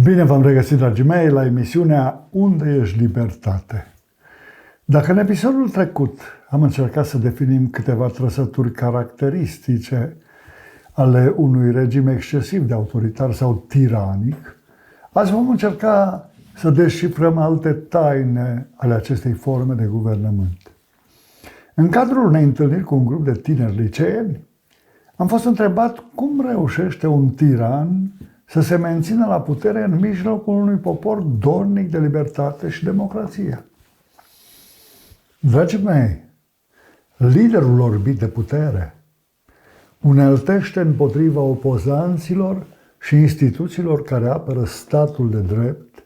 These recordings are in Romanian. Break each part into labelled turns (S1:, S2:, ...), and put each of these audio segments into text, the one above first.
S1: Bine v-am regăsit, dragii mei, la emisiunea Unde ești libertate? Dacă în episodul trecut am încercat să definim câteva trăsături caracteristice ale unui regim excesiv de autoritar sau tiranic, azi vom încerca să descifrăm alte taine ale acestei forme de guvernământ. În cadrul unei întâlniri cu un grup de tineri liceeni, am fost întrebat cum reușește un tiran să se mențină la putere în mijlocul unui popor dornic de libertate și democrație. Dragii mei, liderul orbit de putere uneltește împotriva opozanților și instituțiilor care apără statul de drept,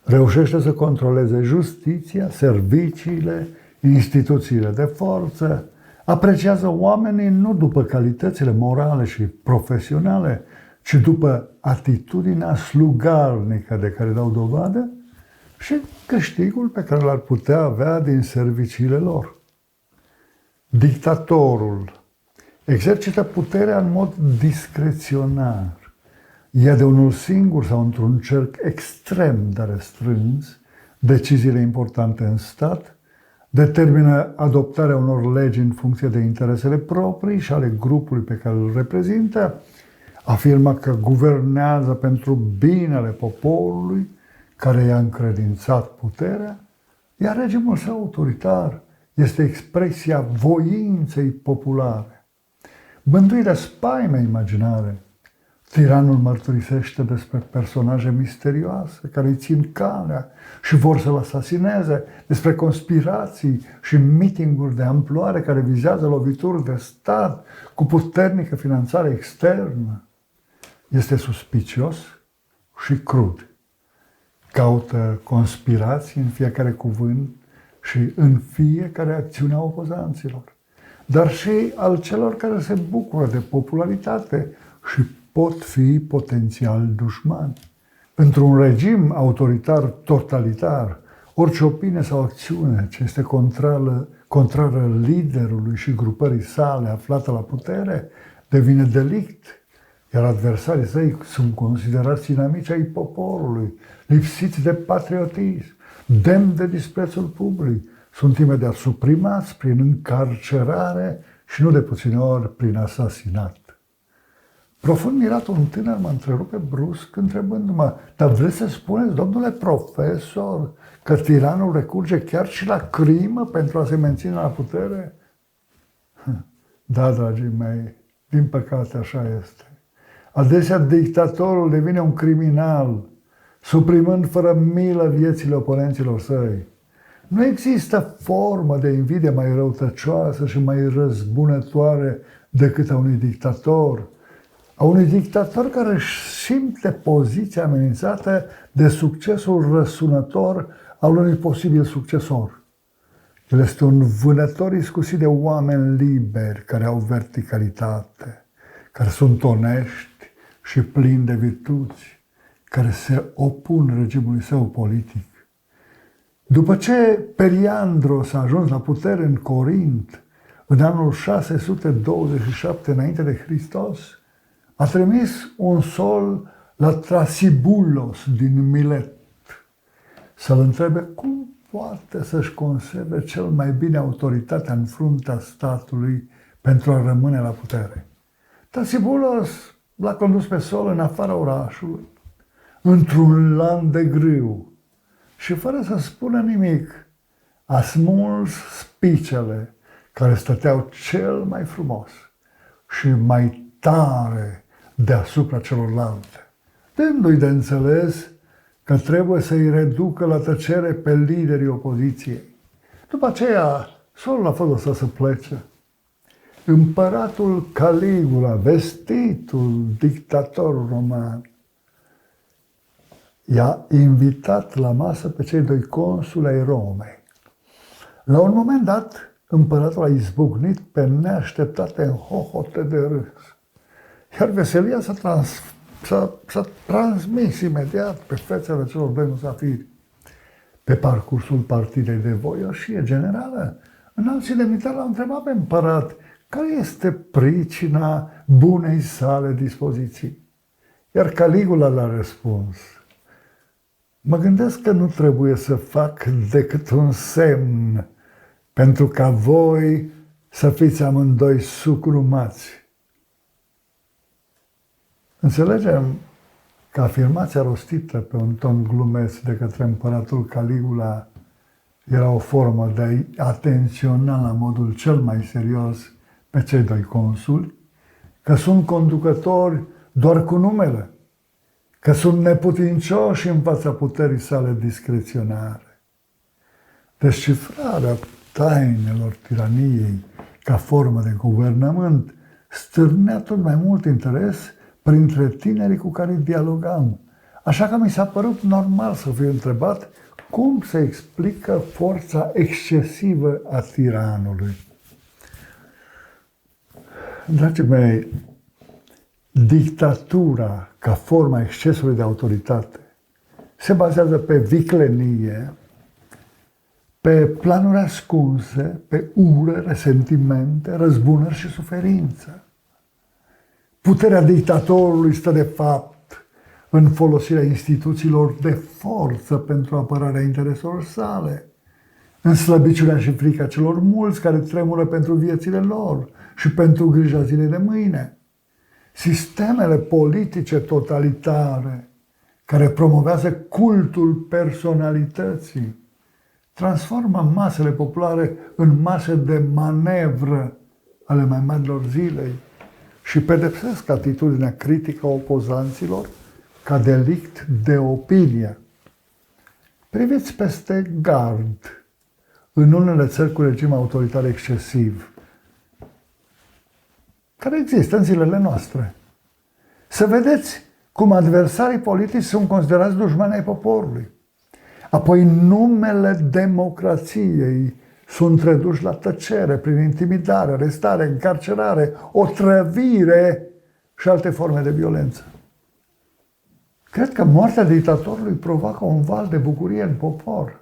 S1: reușește să controleze justiția, serviciile, instituțiile de forță, apreciază oamenii nu după calitățile morale și profesionale, ci după atitudinea slugarnică de care dau dovadă și câștigul pe care l-ar putea avea din serviciile lor. Dictatorul exercită puterea în mod discreționar. Ia de unul singur sau într-un cerc extrem de restrâns deciziile importante în stat, determină adoptarea unor legi în funcție de interesele proprii și ale grupului pe care îl reprezintă, afirmă că guvernează pentru binele poporului care i-a încredințat puterea, iar regimul său autoritar este expresia voinței populare. Bântuit de spaime imaginare, tiranul mărturisește despre personaje misterioase care îi țin calea și vor să-l asasineze, despre conspirații și mitinguri de amploare care vizează lovituri de stat cu puternică finanțare externă. Este suspicios și crud. Caută conspirații în fiecare cuvânt și în fiecare acțiune a opozanților, dar și al celor care se bucură de popularitate și pot fi potențial dușmani. Într-un regim autoritar totalitar, orice opinie sau acțiune ce este contrară liderului și grupării sale aflată la putere devine delict, iar adversarii săi sunt considerați inamici ai poporului, lipsiți de patriotism, demni de disprețul public, sunt imediat suprimați prin încarcerare și nu de puține ori prin asasinat. Profund mirat, un tânăr mă întrerupe brusc întrebându-mă: dar vreți să spuneți, domnule profesor, că tiranul recurge chiar și la crimă pentru a se menține la putere? Da, dragii mei, din păcate așa este. Adesea dictatorul devine un criminal, suprimând fără milă viețile oponenților săi. Nu există formă de invidie mai răutăcioasă și mai răzbunătoare decât a unui dictator. A unui dictator care își simte poziția amenințată de succesul răsunător al unui posibil succesor. El este un vânător iscusit de oameni liberi care au verticalitate, care sunt onești și plini de virtuți, care se opun regimului său politic. După ce Periandros a ajuns la putere în Corint, în anul 627 înainte de Hristos, a trimis un sol la Trasibulos din Milet să-l întrebe cum poate să-și conserve cel mai bine autoritatea în fruntea statului pentru a rămâne la putere. Trasibulos l-a condus pe sol în afara orașului, într-un lan de grâu și fără să spună nimic, a smuls spicele care stăteau cel mai frumos și mai tare deasupra celorlalte, dându-i de înțeles că trebuie să-i reducă la tăcere pe liderii opoziției. După aceea, solul a fost lăsat să plece. Împăratul Caligula, vestitul dictator roman, i-a invitat la masă pe cei doi consuli ai Romei. La un moment dat, împăratul a izbucnit pe neașteptate în hohote de râs, iar veselia s-a transmis imediat pe fețele celor doi musafiri. Pe parcursul partidei de voioșie generală, înalții demnitari l-au întrebat pe împărat care este pricina bunei sale dispoziții. Iar Caligula l-a răspuns: Mă gândesc că nu trebuie să fac decât un semn pentru ca voi să fiți amândoi sucrumați. Înțelegem că afirmația rostită pe un ton glumesc de către împăratul Caligula era o formă de a atenționa la modul cel mai serios pe cei doi consuli, că sunt conducători doar cu numele, că sunt neputincioși în fața puterii sale discreționare. Descifrarea tainelor tiraniei ca formă de guvernământ stârnea tot mai mult interes printre tinerii cu care dialogam. Așa că mi s-a părut normal să fiu întrebat cum se explică forța excesivă a tiranului. Dragii mei, dictatura ca forma excesului de autoritate se bazează pe viclenie, pe planuri ascunse, pe ură, resentimente, răzbunări și suferință. Puterea dictatorului stă de fapt în folosirea instituțiilor de forță pentru apărarea intereselor sale, în slăbiciunea și frica celor mulți care tremură pentru viețile lor și pentru grija zilei de mâine. Sistemele politice totalitare care promovează cultul personalității transformă masele populare în mase de manevră ale mai marilor zilei și pedepsesc atitudinea critică a opozanților ca delict de opinie. Priviți peste gard în unele țări cu regim autoritar excesiv, care există în zilele noastre. Să vedeți cum adversarii politici sunt considerați dușmani ai poporului. Apoi numele democrației sunt reduși la tăcere prin intimidare, arestare, încarcerare, otrăvire și alte forme de violență. Cred că moartea dictatorului provoacă un val de bucurie în popor,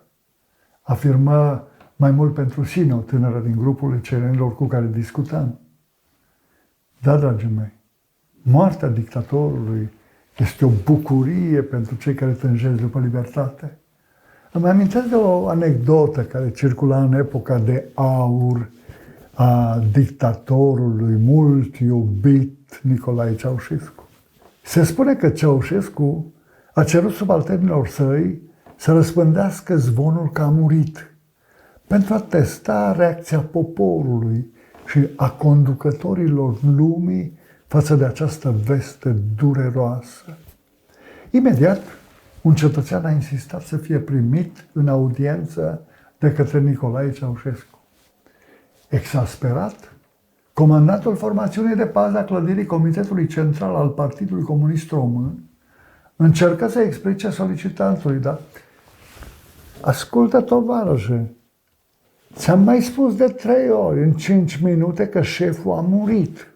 S1: afirmă mai mult pentru sine o tânără din grupul liceenilor cu care discutam. Da, dragii mei, moartea dictatorului este o bucurie pentru cei care tânjesc după libertate. Îmi amintesc de o anecdotă care circula în epoca de aur a dictatorului mult iubit Nicolae Ceaușescu. Se spune că Ceaușescu a cerut subalternilor săi să răspândească zvonul că a murit, pentru a testa reacția poporului și a conducătorilor lumii față de această veste dureroasă. Imediat, un cetățean a insistat să fie primit în audiență de către Nicolae Ceaușescu. Exasperat, comandantul formațiunii de pază a clădirii Comitetului Central al Partidului Comunist Român încercă să explice solicitantului, dar ascultă, tovarășe, ți-am mai spus de 3 ori în 5 minute că șeful a murit.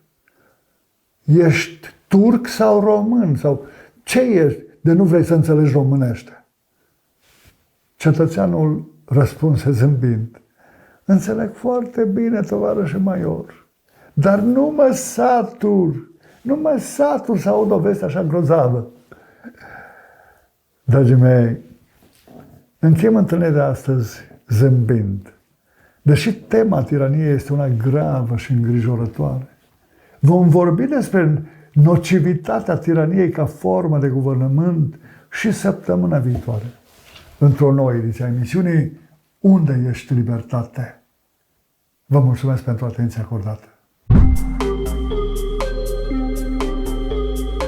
S1: Ești turc sau român? Sau ce ești de nu vrei să înțelegi românește? Cetățeanul răspunse zâmbind. Înțeleg foarte bine, tovarășe major, dar nu mă satur să aud o veste așa grozavă. Dragii mei, încheiem întâlnirea de astăzi zâmbind. Deși tema tiraniei este una gravă și îngrijorătoare, vom vorbi despre nocivitatea tiraniei ca formă de guvernământ și săptămâna viitoare, într-o nouă ediție a emisiunii Unde ești libertate? Vă mulțumesc pentru atenția acordată.